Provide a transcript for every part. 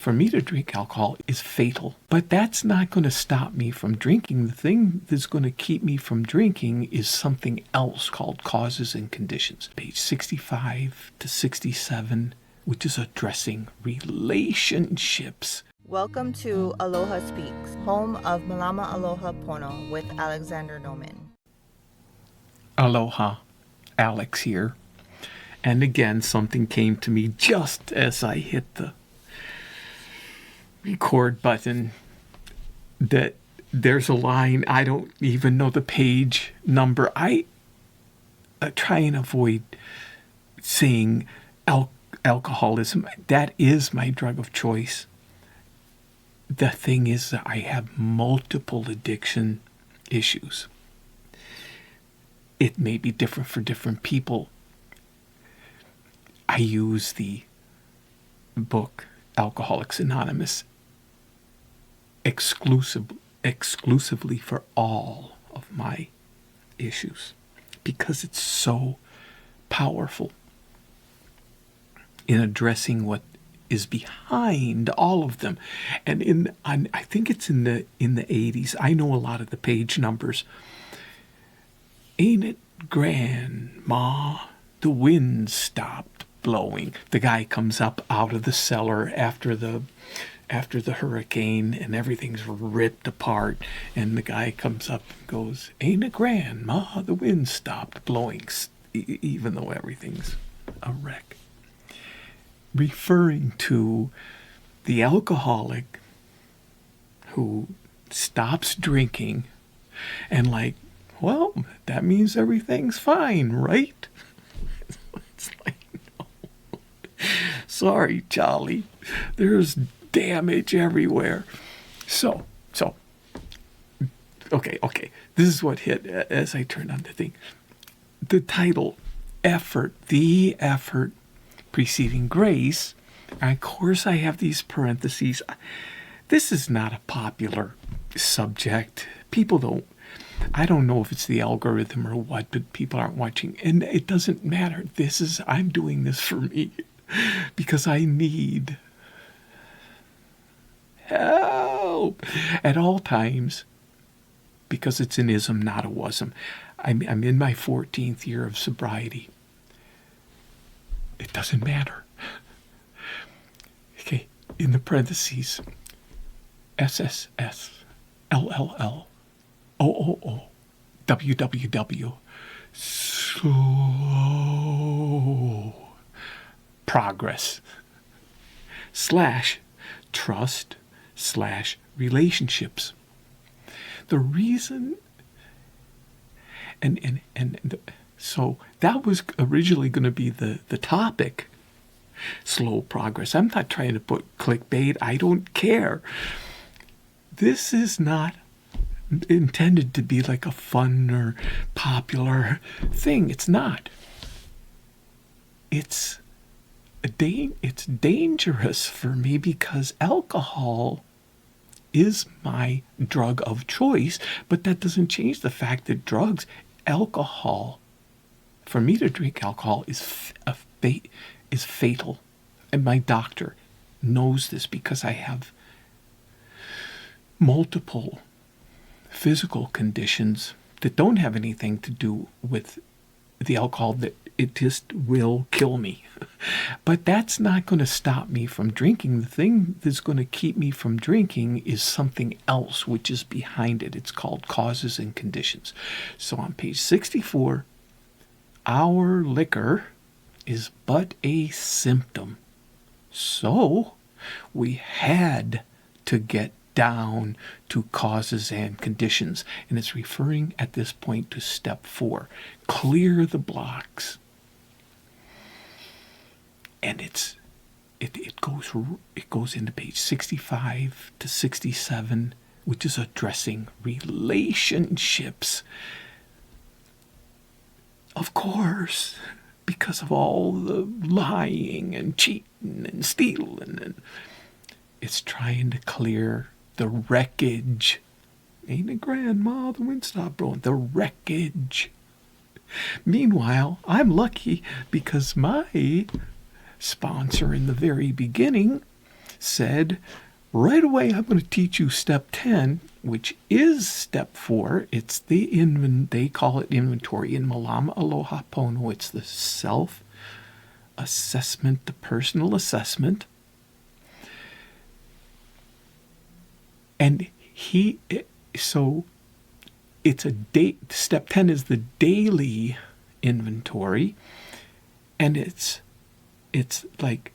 For me to drink alcohol is fatal, but that's not going to stop me from drinking. The thing that's going to keep me from drinking is something else called causes and conditions. Page 65 to 67, which is addressing relationships. Welcome to Aloha Speaks, home of Malama Aloha Pono with Alexander Noman. Aloha, Alex here. And again, something came to me just as I hit the record button that there's a line. I don't even know the page number. I try and avoid saying alcoholism. That is my drug of choice. The thing is that I have multiple addiction issues. It may be different for different people. I use the book Alcoholics Anonymous exclusively for all of my issues because it's so powerful in addressing what is behind all of them. And I think it's in the 80s. I know a lot of the page numbers. Ain't it grand, Ma? The wind stopped blowing. The guy comes up out of the cellar after the hurricane and everything's ripped apart, and the guy comes up and goes, "Ain't it grand, Ma? The wind stopped blowing," even though everything's a wreck. Referring to the alcoholic who stops drinking and well, that means everything's fine, right? It's like, no. Sorry, Charlie. There's damage everywhere. So, okay. This is what hit as I turned on the thing. The title, the effort preceding grace. And of course, I have these parentheses. This is not a popular subject. I don't know if it's the algorithm or what, but people aren't watching. And it doesn't matter. I'm doing this for me because I need help at all times, because it's an ism, not a wasm. I'm in my 14th year of sobriety. It doesn't matter. Okay, in the parentheses, SSS, LLL, OOO, WWW, slow progress, / trust / relationships. The reason, so that was originally going to be the topic, slow progress. I'm not trying to put clickbait. I don't care. This is not intended to be like a fun or popular thing. It's not. It's dangerous for me because alcohol is my drug of choice, but that doesn't change the fact that alcohol, for me to drink alcohol is fatal. And my doctor knows this because I have multiple physical conditions that don't have anything to do with the alcohol, that it just will kill me. But that's not going to stop me from drinking. The thing that's going to keep me from drinking is something else, which is behind it. It's called causes and conditions. So on page 64, our liquor is but a symptom. So we had to get down to causes and conditions. And it's referring at this point to step 4. Clear the blocks. And it goes into page 65 to 67, which is addressing relationships. Of course, because of all the lying and cheating and stealing, and it's trying to clear the wreckage. Ain't it grand, Ma? The wind stopped blowing. The wreckage. Meanwhile, I'm lucky because my sponsor in the very beginning said, right away, I'm going to teach you step 10, which is step 4. It's they call it inventory. In Malama Aloha Pono, it's the self-assessment, the personal assessment. And so it's step 10 is the daily inventory. And it's like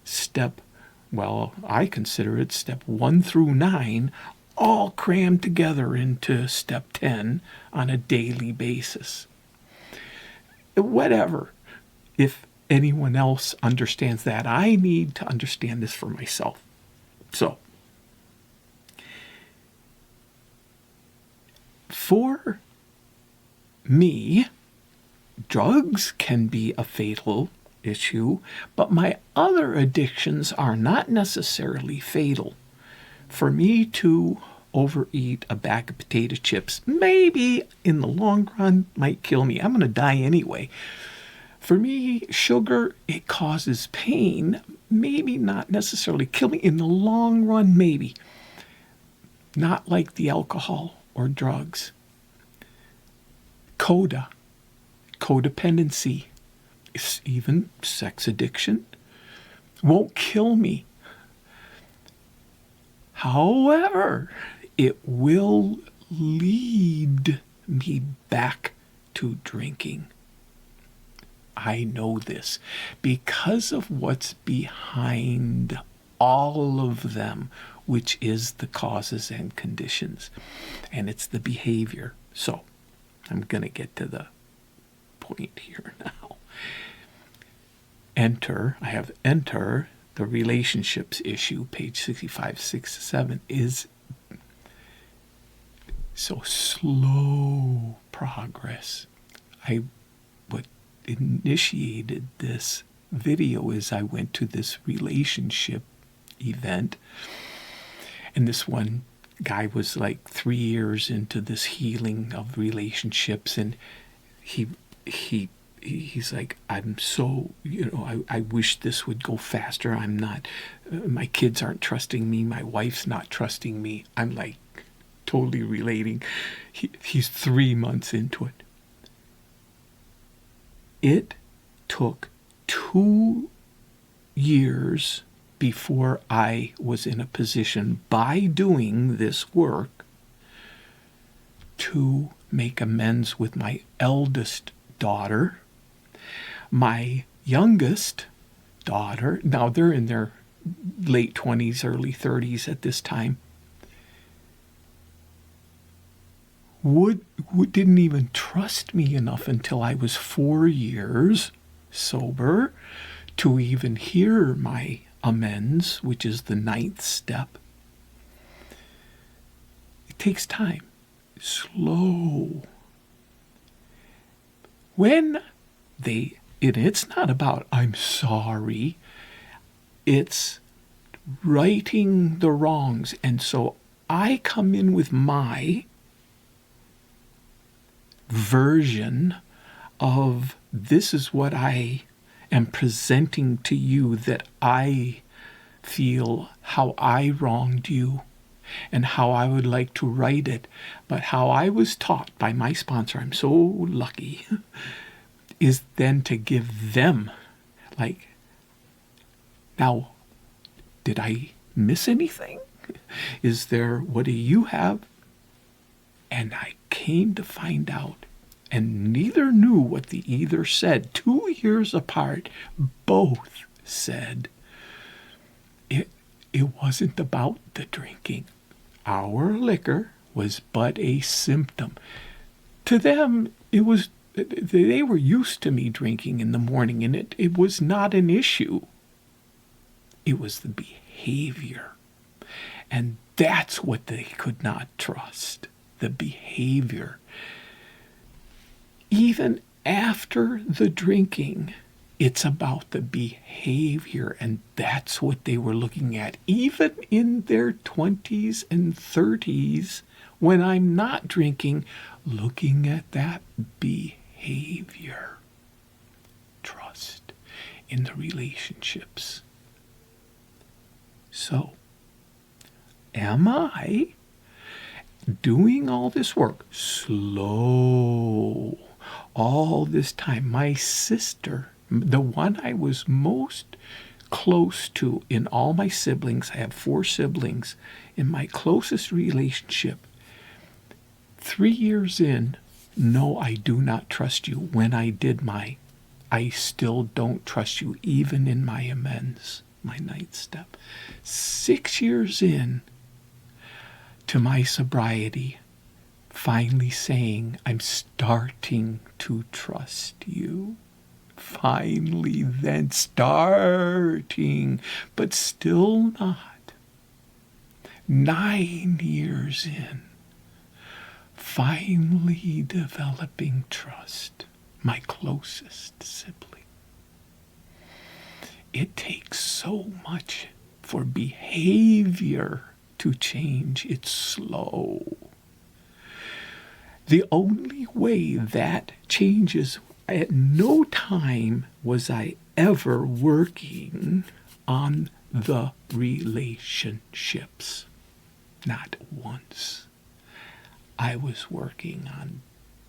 I consider it step 1 through 9, all crammed together into step 10 on a daily basis. Whatever. If anyone else understands that, I need to understand this for myself. So, for me, drugs can be a fatal issue, but my other addictions are not necessarily fatal. For me to overeat a bag of potato chips, maybe in the long run might kill me. I'm going to die anyway. For me, sugar, it causes pain, maybe not necessarily kill me. In the long run, maybe. Not like the alcohol or drugs. Codependency, even sex addiction, won't kill me. However, it will lead me back to drinking. I know this because of what's behind all of them, which is the causes and conditions, and it's the behavior. So I'm going to get to the point here now. I have enter the relationships issue, page 65, 67, is so slow progress. What initiated this video is I went to this relationship event, and this one guy was like 3 years into this healing of relationships, and he's like, I'm so, I wish this would go faster. I'm not, my kids aren't trusting me. My wife's not trusting me. I'm like totally relating. He's 3 months into it. It took 2 years before I was in a position, by doing this work, to make amends with my eldest daughter. My youngest daughter, now they're in their late 20s, early 30s at this time, didn't even trust me enough until I was 4 years sober to even hear my amends, which is the 9th step. It takes time. Slow. It's not about I'm sorry. It's righting the wrongs. And so I come in with my version of this is what I am presenting to you, that I feel how I wronged you and how I would like to right it. But how I was taught by my sponsor, I'm so lucky, is then to give them, like, now, did I miss anything? What do you have? And I came to find out, and neither knew what the either said. 2 years apart, both said it wasn't about the drinking. Our liquor was but a symptom. To them, they were used to me drinking in the morning, and it was not an issue. It was the behavior. And that's what they could not trust, the behavior. Even after the drinking, it's about the behavior, and that's what they were looking at. Even in their 20s and 30s, when I'm not drinking, looking at that behavior. Trust in the relationships. So, am I doing all this work, slow, all this time. My sister, the one I was most close to in all my siblings, I have 4 siblings, in my closest relationship, 3 years in, no, I do not trust you. When I did I still don't trust you, even in my amends, my 9th step. 6 years in to my sobriety, finally saying, I'm starting to trust you. Finally, then starting, but still not. 9 years in, finally developing trust, my closest sibling. It takes so much for behavior to change. It's slow. The only way that changes, at no time was I ever working on the relationships. Not once. I was working on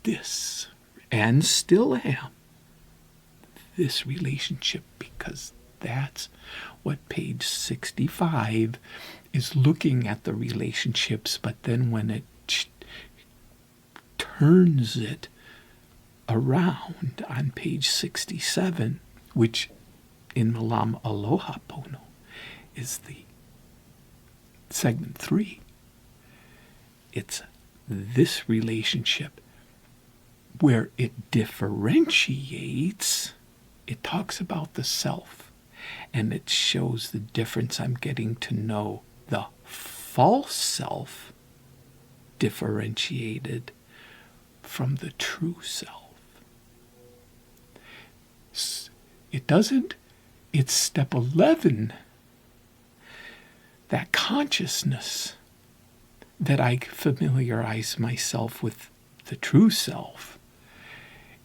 this, and still am, this relationship, because that's what page 65 is looking at, the relationships. But then when it turns it around on page 67, which in Malama Aloha Pono is the segment 3, it's this relationship where it differentiates. It talks about the self, and it shows the difference. I'm getting to know the false self differentiated from the true self. It's step 11, that consciousness, that I familiarize myself with the true self.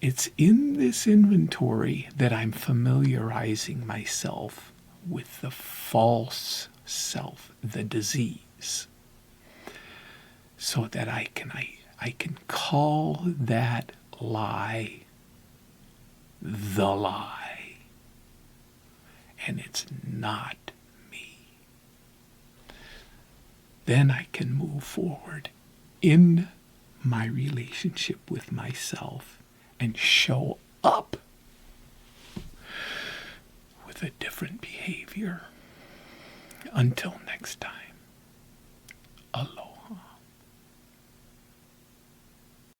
It's in this inventory that I'm familiarizing myself with the false self, the disease, so that I can call that lie the lie, and it's not me. Then I can move forward in my relationship with myself and show up with a different behavior. Until next time, aloha.